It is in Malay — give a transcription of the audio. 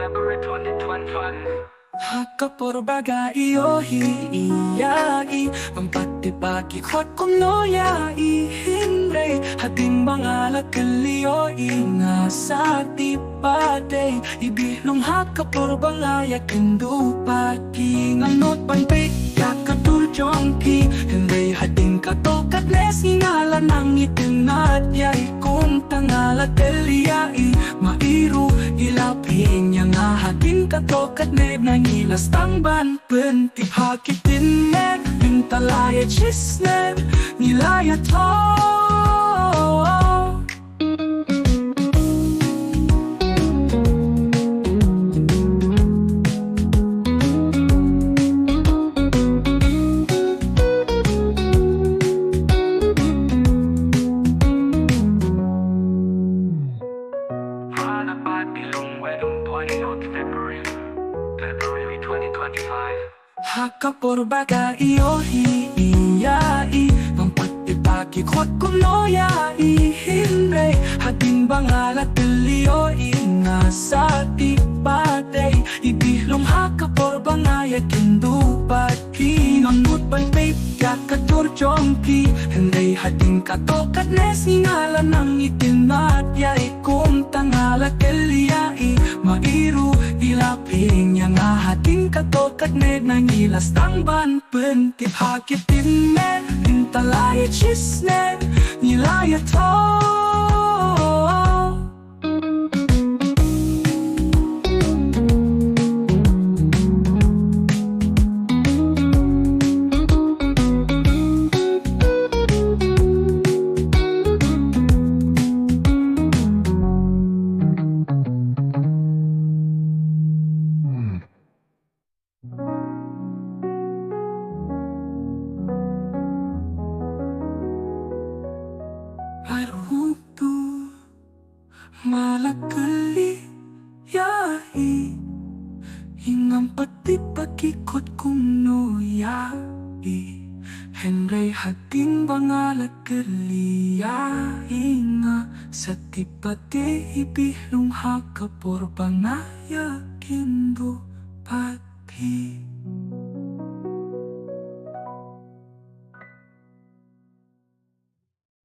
February 2025. Hakaporbaga iyohiyai Pampatipaki kot kumnoyai Hinre hating mga lakaliyo Inga sa tipate Ibihlung hakaporbaga yakindupaki Nganot panpit yakatulchongki Hinre hating katokat nes Ingala ng itinat yay Kung tangalat kaliyai Mairu ilapin yang hating katokat neb na ngilas tangban Penti hakitin neb Bintalaya chisneb Nilaya to Bahnah bihlung wedung 20 February 2025. Hakaporbaga iyohiyai Pampatipaki kot kumnoyai Hinre hating bangalat kaliyo Inga sa tipate Ibihlung hakaporbaga yakindupaki Ngamut panpip yakaturchongki Hinre hating katokat nes Ingala ng itinat yay Kung tangalat kaliyai Mairu ilapin yang hating katokat ned na ngilas tangban Pentip hakitin ned Bintalaya chisned Nilaya to Arhutu malakali yai Ingam pati pakikot kumnoyai Henry hating bangalat kaliyai Inga sa tipate ibihlung hakaporbanaya kindo pati